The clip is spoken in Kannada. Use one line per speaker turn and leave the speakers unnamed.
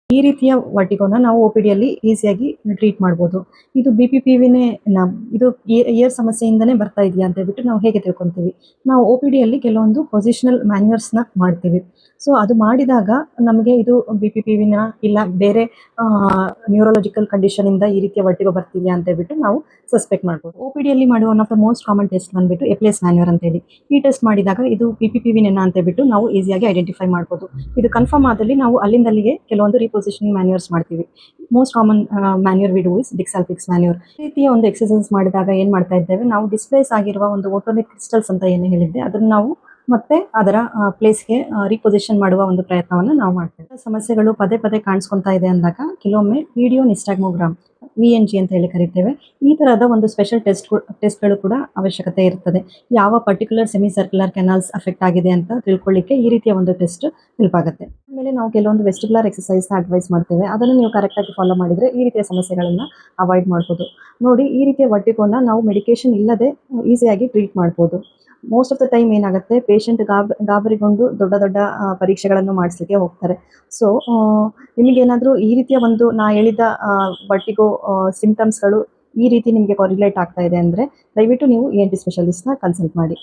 ಈ ರೀತಿಯ ವರ್ಟಿಗೋನ ನಾವು OPDಯಲ್ಲಿ ಈಸಿಯಾಗಿ ಟ್ರೀಟ್ ಮಾಡ್ಬೋದು. ಇದು BPPVನೇ ಇದು ಇಯರ್ ಸಮಸ್ಯೆಯಿಂದನೇ ಬರ್ತಾ ಇದೆಯಾ ಅಂತ ಹೇಳ್ಬಿಟ್ಟು ನಾವು ಹೇಗೆ ತಿಳ್ಕೊಂತೀವಿ? ನಾವು OPDಯಲ್ಲಿ ಕೆಲವೊಂದು ಪೊಸಿಷನಲ್ ಮ್ಯಾನ್ಯುವರ್ಸ್‌ನ ಮಾಡ್ತೀವಿ. ಸೊ ಅದು ಮಾಡಿದಾಗ ನಮಗೆ ಇದು BPPVನ ಇಲ್ಲ ಬೇರೆ ನ್ಯೂರಲಾಜಿಕಲ್ ಕಂಡೀಷನಿಂದ ಈ ರೀತಿಯ ವರ್ಟಿಗೋ ಬರ್ತಿದೆಯಾ ಅಂತ ಹೇಳ್ಬಿಟ್ಟು ನಾವು ಸಸ್ಪೆಕ್ಟ್ ಮಾಡ್ಬೋದು. OPDಯಲ್ಲಿ ಮಾಡುವ one of the most common test ಬಂದ್ಬಿಟ್ಟು ಎಪ್ಲೇಸ್ ಮ್ಯಾನ್ಯುವರ್ ಅಂತೇಳಿ. ಈ ಟೆಸ್ಟ್ ಮಾಡಿದಾಗ ಇದು BPPVನೇನಾ ಅಂತ ಹೇಳ್ಬಿಟ್ಟು ನಾವು ಈಸಿಯಾಗಿ ಐಡೆಂಟಿಫೈ ಮಾಡ್ಬೋದು. ಇದು ಕನ್ಫರ್ಮ್ ಆದಲ್ಲಿ ನಾವು ಅಲ್ಲಿಂದಲ್ಲಿಗೆ ಕೆಲವೊಂದು ರೀಪೊಸಿಷನಿಂಗ್ ಮ್ಯಾನ್ಯುವರ್ಸ್ ಮಾಡ್ತೀವಿ. Most common manoeuvre we do is Dix Hallpike manoeuvre. ಈ ರೀತಿಯ ಒಂದು ಎಕ್ಸರ್ಸೈಸ್ ಮಾಡಿದಾಗ ಏನು ಮಾಡ್ತಾ ಇದ್ದೇವೆ, ನಾವು ಡಿಸ್ಪ್ಲೇಸ್ ಆಗಿರುವ ಒಂದು ಓಟೋನಿಕ್ ಕ್ರಿಸ್ಟಲ್ಸ್ ಅಂತ ಏನು ಹೇಳಿದ್ದೆ ಅದನ್ನು ನಾವು ಮತ್ತೆ ಅದರ ಪ್ಲೇಸ್ಗೆ ರೀಪೊಸಿಷನ್ ಮಾಡುವ ಒಂದು ಪ್ರಯತ್ನವನ್ನು ನಾವು ಮಾಡ್ತೇವೆ. ಸಮಸ್ಯೆಗಳು ಪದೇ ಪದೇ ಕಾಣಿಸ್ಕೊತಾ ಇದೆ ಅಂದಾಗ ಕೆಲವೊಮ್ಮೆ ವಿಡಿಯೋ ನಿಸ್ಟಾಗ್ಮೋಗ್ರಾಮ್ VNG ಅಂತ ಹೇಳಿ ಕರಿತೇವೆ. ಈ ತರಹದ ಒಂದು ಸ್ಪೆಷಲ್ ಟೆಸ್ಟ್ಗಳು ಕೂಡ ಅವಶ್ಯಕತೆ ಇರ್ತದೆ. ಯಾವ particular semi circular canals affect ಆಗಿದೆ ಅಂತ ತಿಳ್ಕೊಳ್ಳಿಕ್ಕೆ ಈ ರೀತಿಯ ಒಂದು ಟೆಸ್ಟ್ ಹೆಲ್ಪ್ ಆಗುತ್ತೆ. ಆಮೇಲೆ ನಾವು ಕೆಲವೊಂದು ವೆಸ್ಟಿಬ್ಯುಲರ್ ಎಕ್ಸರ್ಸೈಸ್ನ ಅಡ್ವೈಸ್ ಮಾಡ್ತೇವೆ. ಅದನ್ನು ನೀವು ಕರೆಕ್ಟಾಗಿ ಫಾಲೋ ಮಾಡಿದರೆ ಈ ರೀತಿಯ ಸಮಸ್ಯೆಗಳನ್ನು ಅವಾಯ್ಡ್ ಮಾಡ್ಬೋದು. ನೋಡಿ, ಈ ರೀತಿಯ ವರ್ಟಿಗೋನ ನಾವು ಮೆಡಿಕೇಶನ್ ಇಲ್ಲದೆ ಈಸಿಯಾಗಿ ಟ್ರೀಟ್ ಮಾಡ್ಬೋದು. ಮೋಸ್ಟ್ ಆಫ್ ದ ಟೈಮ್ ಏನಾಗುತ್ತೆ, ಪೇಷಂಟ್ ಗಾಬರಿಗೊಂಡು ದೊಡ್ಡ ದೊಡ್ಡ ಪರೀಕ್ಷೆಗಳನ್ನು ಮಾಡಿಸ್ಲಿಕ್ಕೆ ಹೋಗ್ತಾರೆ. ಸೊ ನಿಮಗೇನಾದರೂ ಈ ರೀತಿಯ ಒಂದು ನಾ ಹೇಳಿದ ವರ್ಟಿಗೋ ಸಿಂಪ್ಟಮ್ಸ್ಗಳು ಈ ರೀತಿ ನಿಮಗೆ ಕೊರಿಲೇಟ್ ಆಗ್ತಾ ಇದೆ ಅಂದರೆ ದಯವಿಟ್ಟು ನೀವು ENT ಸ್ಪೆಷಲಿಸ್ಟ್ನ ಕನ್ಸಲ್ಟ್ ಮಾಡಿ.